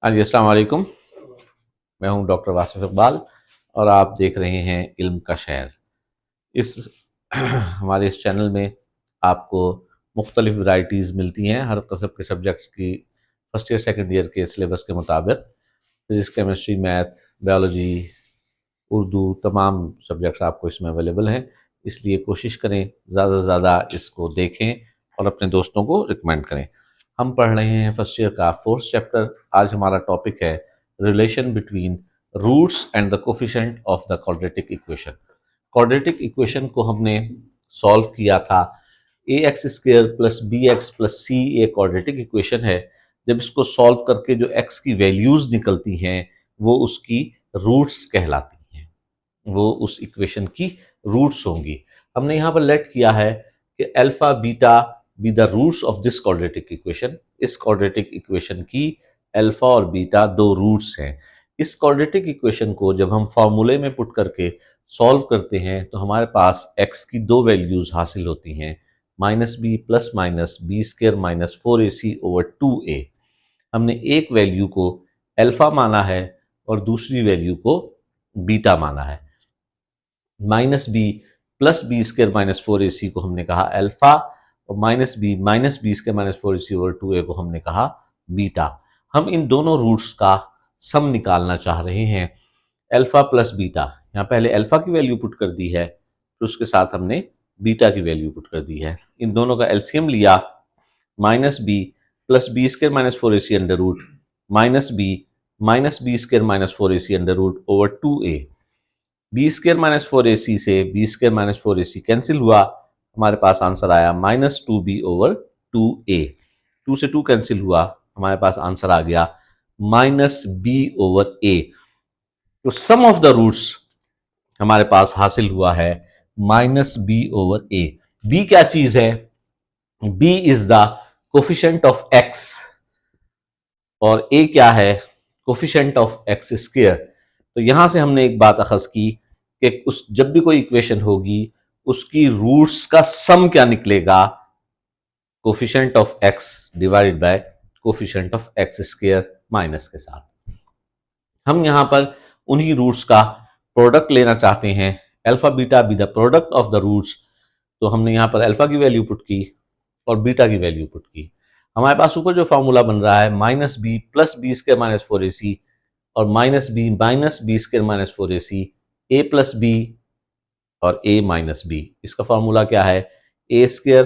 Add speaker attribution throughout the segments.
Speaker 1: हाँ जी, अस्सलाम वालेकुम। मैं हूँ डॉक्टर वासिफ इकबाल और आप देख रहे हैं इल्म का शहर। इस हमारे इस चैनल में आपको मुख्तलिफ वैरायटीज़ मिलती हैं हर किस्म के सब्जेक्ट्स की, फर्स्ट ईयर सेकंड ईयर के सिलेबस के मुताबिक। Physics, chemistry, math, biology, Urdu, तमाम सब्जेक्ट्स आपको इसमें अवेलेबल हैं। इसलिए कोशिश करें ज़्यादा से ज़्यादा इसको देखें और अपने दोस्तों को रिकमेंड करें। हम पढ़ रहे हैं फर्स्ट ईयर का फोर्थ चैप्टर। आज हमारा टॉपिक है relation between roots and the coefficient of the quadratic equation. Quadratic equation को हमने सॉल्व किया था। A X square plus B X plus C A quadratic equation है। जब इसको सॉल्व करके जो एक्स की वैल्यूज निकलती हैं वो उसकी रूट्स कहलाती हैं, वो उस इक्वेशन की रूट्स होंगी। हमने यहाँ पर लेट किया है कि alpha beta be the roots of this quadratic equation. इस क्वाड्रेटिक इक्वेशन की अल्फा और बीटा दो रूट्स हैं। इस क्वाड्रेटिक इक्वेशन को जब हम फॉर्मूले में पुट करके सॉल्व करते हैं तो हमारे पास x की दो वैल्यूज हासिल होती हैं, minus B plus minus B square minus 4ac over 2a। हमने एक वैल्यू को अल्फा माना है और दूसरी वैल्यू को बीटा माना है। Minus B plus B square minus 4ac को हमने कहा अल्फा और minus B square minus 4ac over 2a को हमने कहा बीटा। हम इन दोनों रूट्स का सम निकालना चाह रहे हैं, अल्फा प्लस बीटा। यहाँ पहले अल्फा की वैल्यू पुट कर दी है, तो उसके साथ हमने बीटा की वैल्यू पुट कर दी है। इन दोनों का एलसीएम लिया, minus B square minus 4ac under root minus B square minus 4ac under root over 2a। B square minus 4ac से B square minus 4ac cancel हुआ, हमारे पास आंसर आया माइनस 2b ओवर 2a। 2 से 2 cancel हुआ, हमारे पास answer आ गया माइनस b ओवर a। तो सम ऑफ द रूट्स हमारे पास हासिल हुआ है minus B over A. B क्या चीज है? B is the coefficient of X और ए क्या है? Coefficient of X square. तो यहां से हमने एक बात अखज की कि उस जब भी कोई इक्वेशन होगी उसकी रूट्स का सम क्या निकलेगा? Coefficient of x divided by coefficient of X square minus के साथ। हम यहां पर उन्हीं रूट्स का प्रोडक्ट लेना चाहते हैं, alpha beta be the product of the roots. तो हमने यहां पर अल्फा की वैल्यू पुट की और बीटा की वैल्यू पुट की। हमारे पास ऊपर जो फॉर्मूला बन रहा है minus B plus B square minus 4ac और minus B square minus 4ac, A plus B और ए माइनस बी। इसका फॉर्मूला क्या है? A square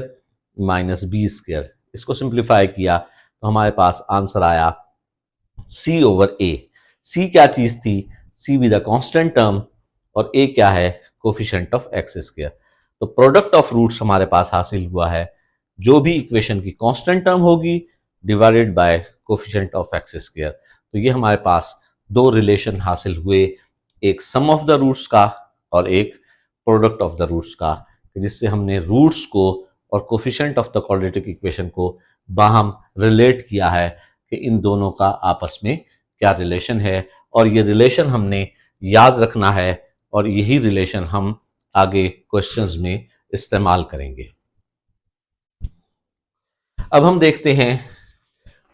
Speaker 1: minus B square. इसको सिंप्लीफाई किया तो हमारे पास आंसर आया सी ओवर ए। सी क्या चीज थी? सी भी द कांस्टेंट टर्म और ए क्या है? Coefficient of X square. तो प्रोडक्ट ऑफ रूट्स हमारे पास हासिल हुआ है, जो भी इक्वेशन की कांस्टेंट टर्म होगी divided by coefficient of X square. तो ये हमारे पास दो रिलेशन हासिल हुए, एक सम ऑफ द रूट्स का और एक प्रोडक्ट ऑफ द रूट्स का, जिससे हमने रूट्स को और coefficient of the quadratic equation को बाहम रिलेट किया है कि इन दोनों का आपस में क्या रिलेशन है। और ये रिलेशन हमने याद रखना है और यही रिलेशन हम आगे क्वेश्चंस में इस्तेमाल करेंगे। अब हम देखते हैं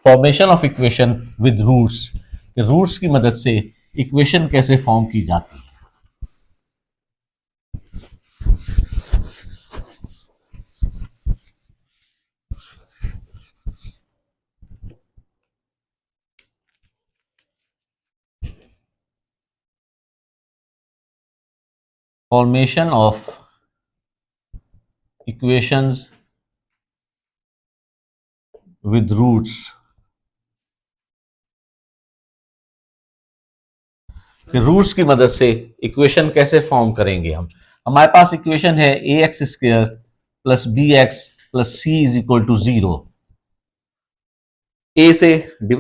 Speaker 1: formation of equation with roots. Roots की मदद से इक्वेशन कैसे फॉर्म की जाती है। Formation of equations with roots. Roots की मदद से इक्वेशन कैसे फॉर्म करेंगे हम। हमारे पास इक्वेशन है A X square plus B X plus C is equal to 0। A से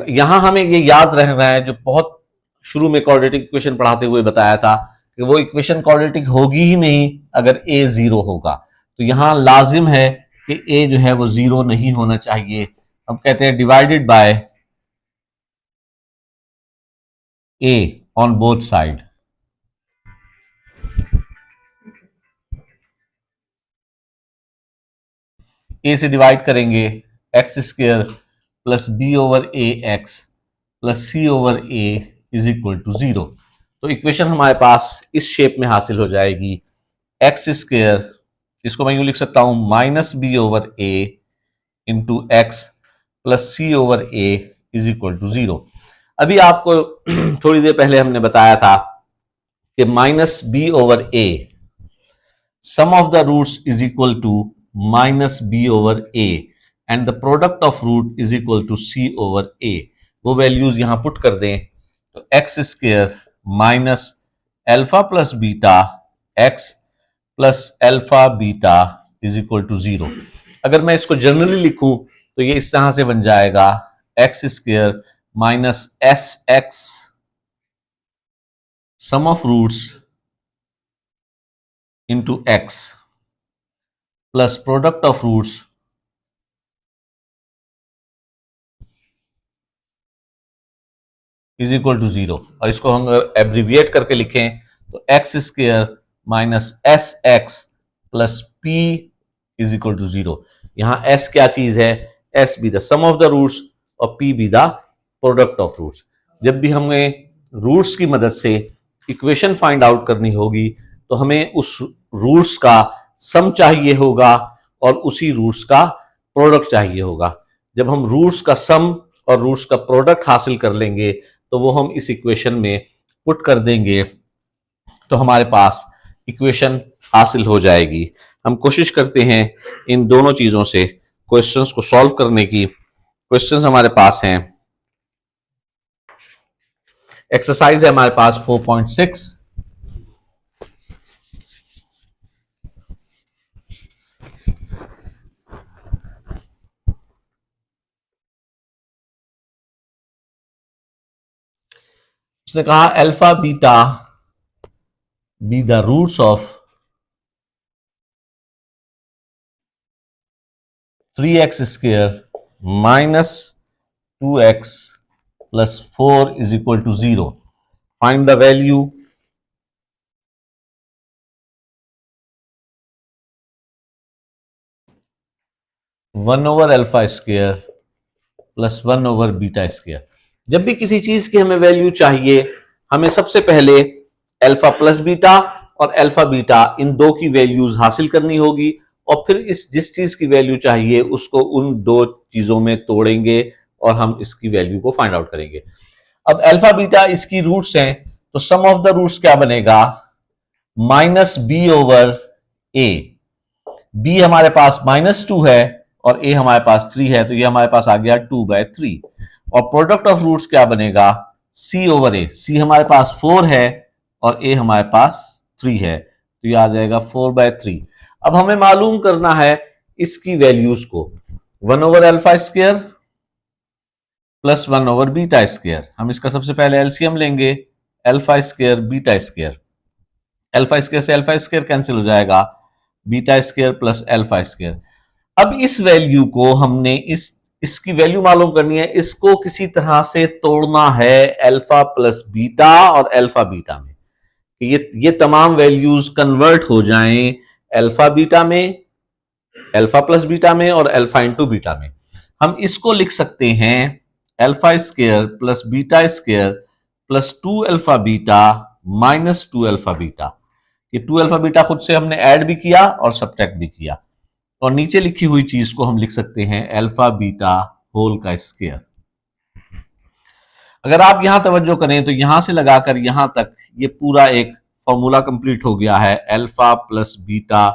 Speaker 1: यहां हमें ये याद रहना है, जो बहुत शुरू में क्वाड्रेटिक इक्वेशन पढ़ाते हुए बताया था कि वो इक्वेशन क्वाड्रेटिक होगी ही नहीं अगर ए 0 होगा। तो यहां लाजिम है कि ए जो है वो 0 नहीं होना चाहिए। हम कहते हैं divided by A on both side. A से डिवाइड करेंगे X square plus B over A X plus C over A is equal to 0। तो इक्वेशन हमारे पास इस शेप में हासिल हो जाएगी, एक्स स्क्वायर, इसको मैं यूं लिख सकता हूं minus B over A into X plus C over A is equal to 0। अभी आपको थोड़ी देर पहले हमने बताया था कि minus B over A, sum of the roots is equal to minus b over a and the product of root is equal to c over a। वो values यहां पुट कर दें तो X square minus alpha plus beta X plus alpha beta is equal to 0। अगर मैं इसको generally लिखूं तो ये इस तरह से बन जाएगा X square minus S X sum of roots into x plus product of roots is equal to 0। और इसको हम एब्रीविएट करके लिखें तो X square minus S x plus P is equal to 0। यहां s क्या चीज है, s be the sum of the roots और p be the product of roots. जब भी हमें रूट्स की मदद से इक्वेशन फाइंड आउट करनी होगी तो हमें उस रूट्स का सम चाहिए होगा और उसी रूट्स का प्रोडक्ट चाहिए होगा। जब हम रूट्स का सम और रूट्स का प्रोडक्ट हासिल कर लेंगे तो वो हम इस इक्वेशन में पुट कर देंगे तो हमारे पास इक्वेशन हासिल हो जाएगी। हम कोशिश करते हैं इन दोनों चीजों से क्वेश्चंस को सॉल्व करने की। क्वेश्चंस हमारे पास हैं, एक्सरसाइज है हमारे पास 4.6। उसने कहा alpha beta be the roots of 3x square minus 2x plus 4 is equal to 0। Find the value one over alpha square plus 1 over beta square. जब भी किसी चीज की हमें वैल्यू चाहिए हमें सबसे पहले अल्फा प्लस बीटा और अल्फा बीटा इन दो की वैल्यूज हासिल करनी होगी और फिर इस जिस चीज की वैल्यू चाहिए उसको उन दो चीजों में तोड़ेंगे और हम इसकी वैल्यू को फाइंड आउट करेंगे। अब अल्फा बीटा इसकी रूट्स हैं तो सम ऑफ द रूट्स क्या बनेगा, minus B over A. B हमारे पास -2 है और ए हमारे पास 3 है तो ये हमारे पास आ गया 2/3। और प्रोडक्ट ऑफ रूट्स क्या बनेगा, सी ओवर ए। सी हमारे पास 4 है और ए हमारे पास 3 है तो ये आ जाएगा 4/3। अब हमें मालूम करना है इसकी वैल्यूज को, 1 over alpha square plus 1 over beta square. हम इसका सबसे पहले एलसीएम लेंगे, alpha square beta square. Alpha square से अल्फा स्क्वायर कैंसिल हो जाएगा, beta square plus alpha square. अब इस वैल्यू को हमने इसकी वैल्यू मालूम करनी है, इसको किसी तरह से तोड़ना है अल्फा प्लस बीटा और अल्फा बीटा में, ये तमाम वैल्यूज कन्वर्ट हो जाएं अल्फा बीटा में, अल्फा प्लस बीटा में और अल्फा इंटू बीटा में। हम इसको लिख सकते हैं alpha square plus beta square plus 2 alpha beta minus 2 alpha beta. ये 2 अल्फा बीटा खुद से हमने ऐड भी किया और सब्ट्रैक्ट भी किया और नीचे लिखी हुई चीज को हम लिख सकते हैं अल्फा बीटा होल का स्क्वायर। अगर आप यहां तवज्जो करें तो यहां से लगाकर यहां तक ये पूरा एक फॉर्मूला कंप्लीट हो गया है, अल्फा प्लस बीटा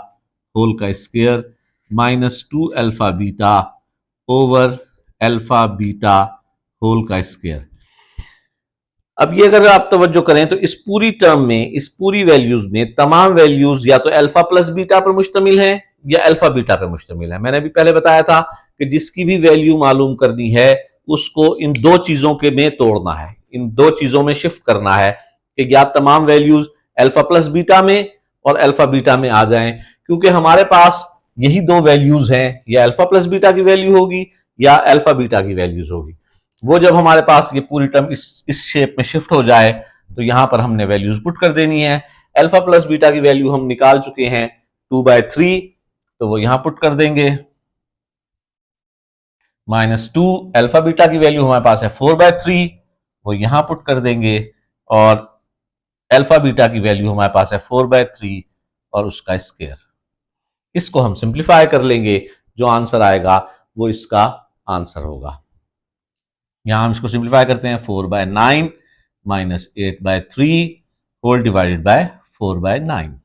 Speaker 1: होल का square minus 2 alpha beta over alpha beta whole का स्क्वायर। अब ये अगर आप तवज्जो करें तो इस पूरी टर्म में, इस पूरी वैल्यूज में तमाम वैल्यूज या तो अल्फा प्लस बीटा पर मुश्तमिल है या अल्फा बीटा पर मुश्तमिल है। मैंने भी पहले बताया था कि जिसकी भी वैल्यू मालूम करनी है उसको इन दो चीजों के में तोड़ना है, इन दो चीजों में शिफ्ट करना है कि या तमाम वैल्यूज अल्फा प्लस बीटा में और अल्फा बीटा में आ जाएं, क्योंकि हमारे पास यही दो वैल्यूज हैं, या अल्फा प्लस बीटा की वैल्यू होगी या अल्फा बीटा की वैल्यूज होगी। वो जब हमारे पास ये पूरी टर्म इस शेप में शिफ्ट हो जाए तो यहां पर हमने वैल्यूज पुट कर देनी है। अल्फा प्लस बीटा की वैल्यू हम निकाल चुके हैं 2/3 तो वो यहां पुट कर देंगे, -2 अल्फा बीटा की वैल्यू हमारे पास है 4/3 वो यहां पुट कर देंगे और अल्फा बीटा की वैल्यू हमारे पास है 4/3 और उसका स्क्वायर। इसको हम सिंप्लीफाई कर लेंगे, जो आंसर आएगा वो इसका आंसर होगा। यहां हम इसको सिंप्लीफाई करते हैं, 4/9 माइनस 8/3 होल डिवाइडेड बाय 4/9।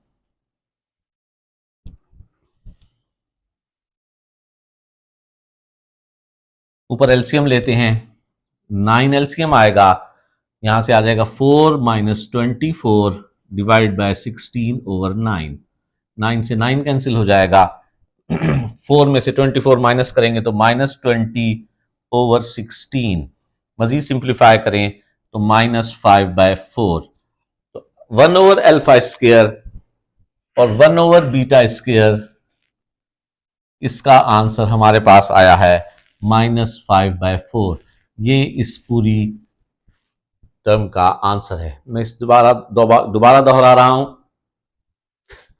Speaker 1: ऊपर एलसीएम लेते हैं, 9 एलसीएम आएगा, यहां से आ जाएगा 4 माइनस 24 डिवाइड बाय 16/9। 9 से 9 कैंसिल हो जाएगा, 4 में से 24 माइनस करेंगे तो -20/16। मजीद सिंप्लीफाई करें तो -5/4। तो 1/अल्फा स्क्वायर और 1/बीटा स्क्वायर, इसका आंसर हमारे पास आया है -5/4। ये इस पूरी टर्म का आंसर है। मैं इस दोबारा दोहरा रहा हूं।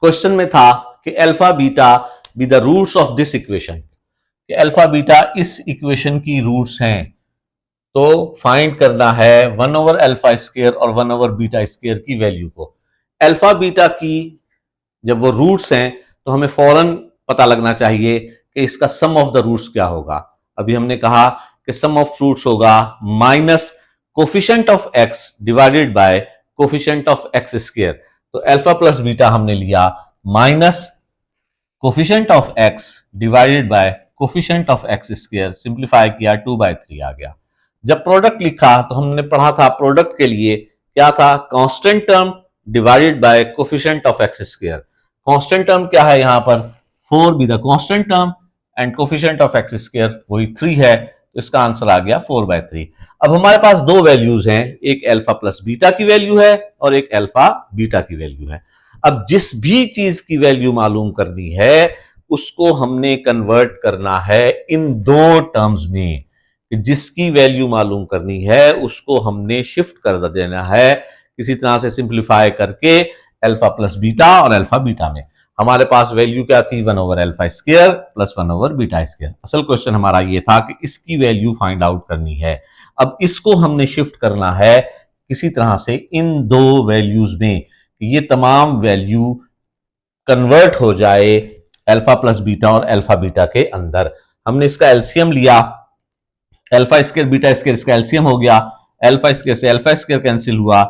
Speaker 1: क्वेश्चन में था कि alpha beta be the roots of this equation, कि अल्फा बीटा इस इक्वेशन की रूट्स हैं, तो फाइंड करना है 1/अल्फा स्क्वायर और 1/बीटा स्क्वायर की वैल्यू को। अल्फा बीटा की जब वो रूट्स हैं तो हमें फौरन पता लगना चाहिए कि इसका सम ऑफ द रूट्स क्या होगा। अभी हमने कहा कि सम ऑफ रूट्स होगा minus coefficient of x divided by coefficient of X square. तो अल्फा प्लस बीटा हमने लिया minus coefficient of x divided by coefficient of X square, simplify किया 2/3 आ गया। जब प्रोडक्ट लिखा तो हमने पढ़ा था प्रोडक्ट के लिए क्या था, constant term divided by coefficient of X square. Constant term क्या है यहां पर, 4 be the constant term and coefficient of X square वही 3 है, तो इसका आंसर आ गया 4/3। अब हमारे पास दो वैल्यूज हैं, एक अल्फा प्लस बीटा की वैल्यू है और एक अल्फा बीटा की वैल्यू है। अब जिस भी चीज की वैल्यू मालूम करनी है उसको हमने कन्वर्ट करना है इन दो टर्म्स में। जिसकी वैल्यू मालूम करनी है उसको हमने शिफ्ट कर देना है किसी तरह से सिंप्लीफाई करके अल्फा प्लस बीटा और अल्फा बीटा में। हमारे पास वैल्यू क्या थी, 1/अल्फा स्क्वायर प्लस 1/बीटा स्क्वायर। असल क्वेश्चन हमारा ये था कि इसकी वैल्यू फाइंड आउट करनी है। अब इसको हमने शिफ्ट करना है किसी तरह से इन दो वैल्यूज में, ये तमाम वैल्यू कन्वर्ट हो जाए अल्फा प्लस बीटा और अल्फा बीटा के अंदर। हमने इसका एलसीएम लिया, अल्फा स्क्वायर बीटा स्क्वायर, इसका एलसीएम हो गया, अल्फा स्क्वायर से अल्फा स्क्वायर कैंसिल हुआ,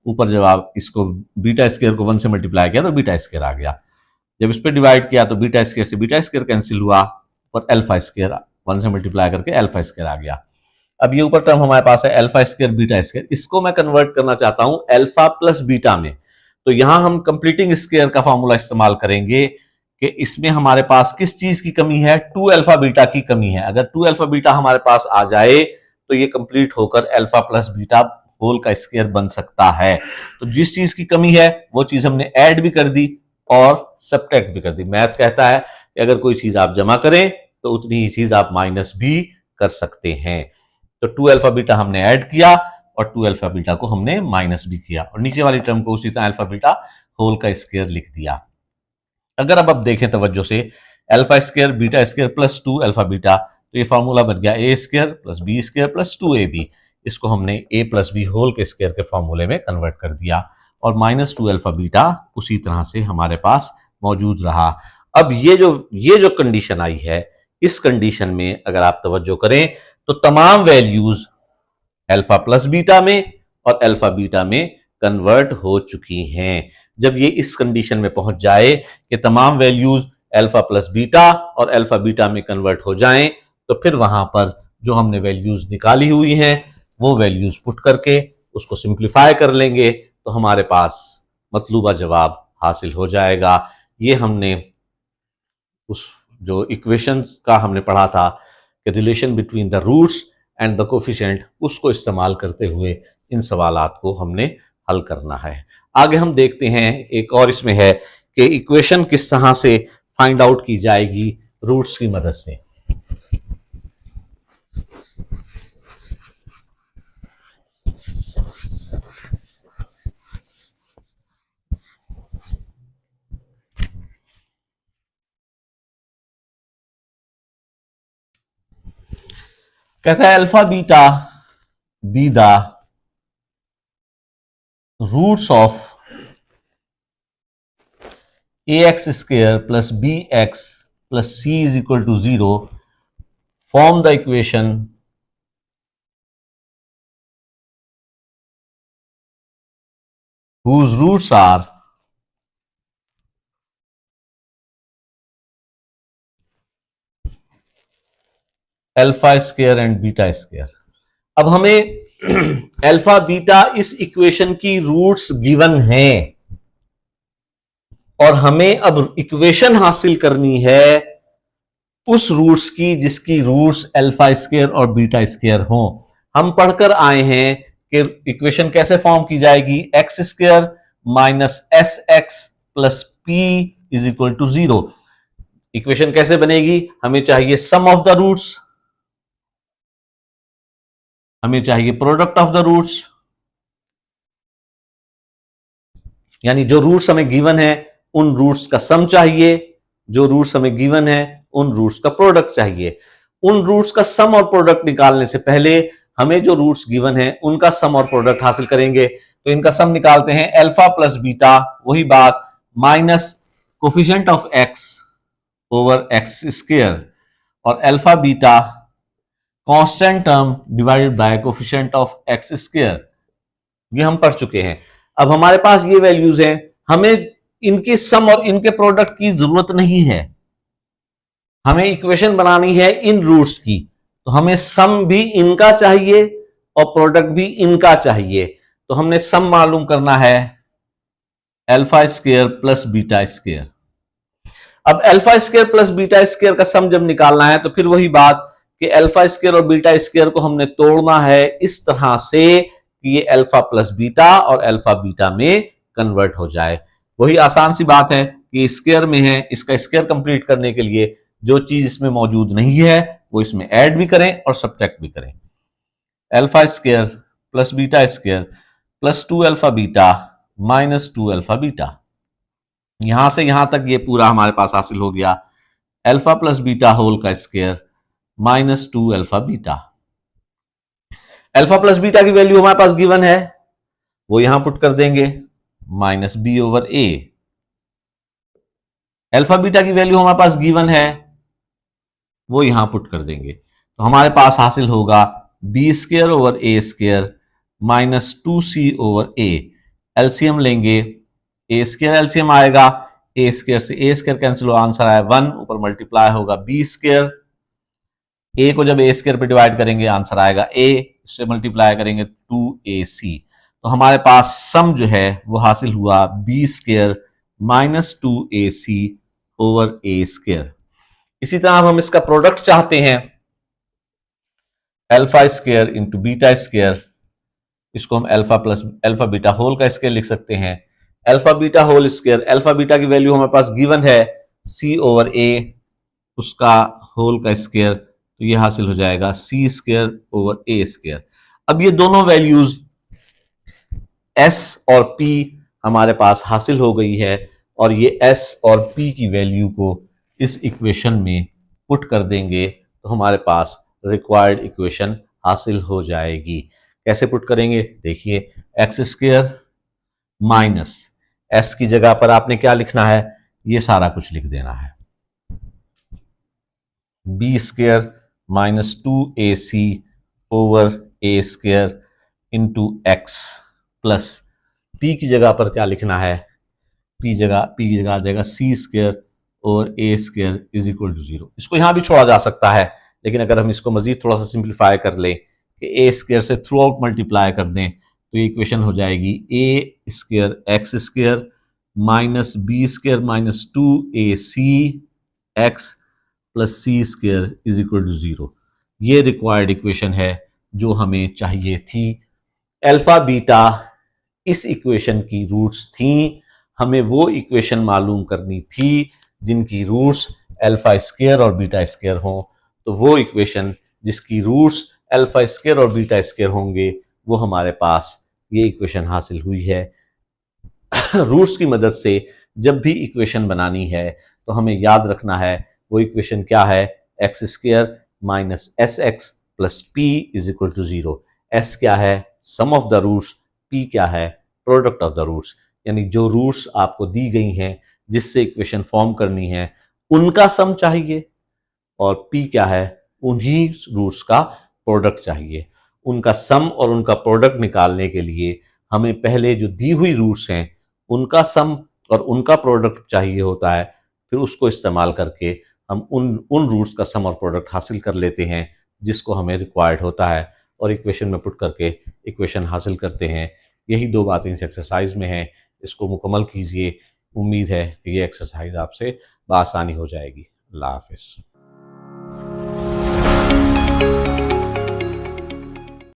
Speaker 1: ऊपर जब आप इसको बीटा स्क्वायर को 1 से मल्टीप्लाई किया तो बीटा स्क्वायर आ गया। जब इस पर डिवाइड किया तो बीटा स्क्वायर से बीटा स्क्वायर कैंसिल हुआ और अल्फा स्क्वायर 1 से मल्टीप्लाई करके अल्फा स्क्वायर आ गया। अब ये ऊपर टर्म हमारे पास है अल्फा स्क्वायर बीटा स्क्वायर, इसको मैं कन्वर्ट करना चाहता हूं अल्फा प्लस बीटा में। तो यहां हम कंप्लीटिंग स्क्वायर का फॉर्मूला इस्तेमाल करेंगे कि इसमें हमारे पास किस चीज की कमी है, 2 अल्फा बीटा की कमी है। अगर 2 अल्फा बीटा हमारे पास आ जाए तो ये कंप्लीट होकर अल्फा प्लस बीटा होल का स्क्वायर बन सकता है। तो जिस चीज की कमी है वो चीज हमने ऐड भी कर दी और सब्ट्रैक्ट भी कर दी। मैथ कहता है कि अगर कोई चीज आप जमा करें तो उतनी ही चीज आप माइनस भी कर सकते हैं। तो 2 अल्फा बीटा हमने ऐड किया और 2 अल्फा बीटा को हमने माइनस भी किया और नीचे वाली टर्म को उसी तरह अल्फा बीटा होल का स्क्वायर लिख दिया। अगर अब देखें तवज्जो से, alpha square beta square plus 2 alpha beta, तो ये फॉर्मूला बन गया A square plus B square plus 2ab। इसको हमने ए प्लस बी होल के स्क्वायर के फॉर्मूले में कन्वर्ट कर दिया और -2 अल्फा बीटा उसी तरह से हमारे पास मौजूद रहा। अब ये जो कंडीशन आई है, इस कंडीशन में अगर आप तवज्जो करें तो तमाम वैल्यूज अल्फा प्लस बीटा में और अल्फा बीटा में कन्वर्ट हो चुकी हैं। जब ये इस कंडीशन में पहुंच जाए कि तमाम वैल्यूज अल्फा प्लस बीटा और अल्फा बीटा में कन्वर्ट हो जाएं, तो फिर वहां पर जो हमने वैल्यूज निकाली हुई हैं वो वैल्यूज पुट करके उसको सिंप्लीफाई कर लेंगे तो हमारे पास मतलूबा जवाब हासिल हो जाएगा। ये हमने उस जो इक्वेशंस का हमने पढ़ा था कि relation between the roots and the coefficient, उसको इस्तेमाल करते हुए इन सवालात को हमने हल करना है। आगे हम देखते हैं एक और इसमें है कि इक्वेशन किस तरह से फाइंड आउट की जाएगी रूट्स की मदद से। कहता है alpha beta be the roots of ax square plus bx plus c is equal to 0 form the equation whose roots are alpha square and beta square. अब हमें अल्फा बीटा इस इक्वेशन की रूट्स गिवन है और हमें अब equation हासिल करनी है उस रूट्स की जिसकी रूट्स अल्फा स्क्वायर और बीटा स्क्वायर हो। हम पढ़कर आए हैं कि इक्वेशन कैसे फॉर्म की जाएगी, x square minus S x plus P is equal to 0। Equation कैसे बनेगी, हमें चाहिए सम ऑफ द रूट्स, हमें चाहिए प्रोडक्ट ऑफ द रूट्स, यानी जो रूट्स हमें गिवन है उन रूट्स का सम चाहिए, जो रूट्स हमें गिवन है उन रूट्स का प्रोडक्ट चाहिए। उन रूट्स का सम और प्रोडक्ट निकालने से पहले हमें जो रूट्स गिवन है उनका सम और प्रोडक्ट हासिल करेंगे। तो इनका सम निकालते हैं, अल्फा प्लस बीटा, वही बात, minus coefficient of X over X square और alpha beta constant term divided by coefficient of X square. ये हम पढ़ चुके हैं। अब हमारे पास ये वैल्यूज हैं, हमें इनके सम और इनके प्रोडक्ट की जरूरत नहीं है, हमें इक्वेशन बनानी है इन रूट्स की। तो हमें सम भी इनका चाहिए और प्रोडक्ट भी इनका चाहिए। तो हमने सम मालूम करना है alpha square plus beta square. अब alpha square plus beta square का सम जब निकालना है तो फिर वही बात कि अल्फा स्क्वायर और बीटा स्क्वायर को हमने तोड़ना है इस तरह से कि ये अल्फा प्लस बीटा और अल्फा बीटा में कन्वर्ट हो जाए। वही आसान सी बात है कि स्क्वायर में है, इसका स्क्वायर कंप्लीट करने के लिए जो चीज इसमें मौजूद नहीं है वो इसमें ऐड भी करें और सब्ट्रैक्ट भी करें। Alpha square plus beta square plus 2 alpha beta minus 2 alpha beta, यहां से यहां तक ये पूरा हमारे पास हासिल हो गया। अल्फा प्लस बीटा होल का square minus 2 alpha beta. Alpha plus beta की वैल्यू हमारे पास गिवन है, वो यहां पुट कर देंगे, माइनस बी ओवर ए। अल्फा बीटा की वैल्यू हमारे पास गिवन है, वो यहां पुट कर देंगे। तो हमारे पास हासिल होगा B square over A square minus 2c over A. LCM लेंगे, ए स्क्वायर एलसीएम आएगा, ए स्क्वायर से ए स्क्वायर कैंसिल हो, आंसर आया 1, ऊपर मल्टीप्लाई होगा बी स्क्वायर। ए को जब ए स्क्वायर पे डिवाइड करेंगे आंसर आएगा ए, इससे मल्टीप्लाई करेंगे 2ac। तो हमारे पास सम जो है वो हासिल हुआ B square minus 2ac over A square. इसी तरह हम इसका प्रोडक्ट चाहते हैं, alpha square into beta square, इसको हम alpha plus alpha beta whole का स्क्वायर लिख सकते हैं। Alpha beta whole square, alpha beta की वैल्यू हमारे पास गिवन है c ओवर a, उसका होल का स्क्वायर, तो ये हासिल हो जाएगा c square over a square. अब ये दोनों वैल्यूज s और p हमारे पास हासिल हो गई है और ये s और p की वैल्यू को इस इक्वेशन में पुट कर देंगे तो हमारे पास रिक्वायर्ड इक्वेशन हासिल हो जाएगी। कैसे पुट करेंगे, देखिए, एक्स स्क्वायर माइनस एस की जगह पर आपने क्या लिखना है, ये सारा कुछ लिख देना है, B square minus 2ac over A square into X plus P की जगह पर क्या लिखना है, पी की जगह आ जाएगा सी स्क्वायर और ए स्क्वायर इज इक्वल टू 0। इसको यहां भी छोड़ा जा सकता है, लेकिन अगर हम इसको मजीद थोड़ा सा सिंप्लीफाई कर लें कि ए स्क्वायर से थ्रू आउट मल्टीप्लाई कर दें तो ये इक्वेशन हो जाएगी A square X square minus B square minus 2ac X plus C square is equal to 0। ये रिक्वायर्ड इक्वेशन है जो हमें चाहिए थी। अल्फा बीटा इस इक्वेशन की रूट्स थी, हमें वो इक्वेशन मालूम करनी थी जिनकी रूट्स अल्फा स्क्वायर और बीटा स्क्वायर हों। तो वो इक्वेशन जिसकी रूट्स अल्फा स्क्वायर और बीटा स्क्वायर होंगे वो हमारे पास ये इक्वेशन हासिल हुई है। रूट्स की मदद से जब भी इक्वेशन बनानी है तो हमें याद रखना है वो इक्वेशन क्या है, x square minus S x plus P is equal to 0। S क्या है, sum of the roots, p क्या है, प्रोडक्ट ऑफ द रूट्स, यानी जो रूट्स आपको दी गई हैं जिससे इक्वेशन फॉर्म करनी है उनका सम चाहिए, और पी क्या है, उन्हीं रूट्स का प्रोडक्ट चाहिए। उनका सम और उनका प्रोडक्ट निकालने के लिए हमें पहले जो दी हुई रूट्स हैं उनका सम और उनका प्रोडक्ट चाहिए होता है, फिर उसको इस्तेमाल करके हम उन रूट्स का सम और प्रोडक्ट हासिल कर लेते हैं जिसको हमें रिक्वायर्ड होता है, और इक्वेशन में पुट करके इक्वेशन हासिल करते हैं। यही दो बातें इस एक्सरसाइज में हैं, इसको मुकम्मल कीजिए। उम्मीद है कि ये एक्सरसाइज आपसे बआसानी हो जाएगी। अल्लाह हाफिज़।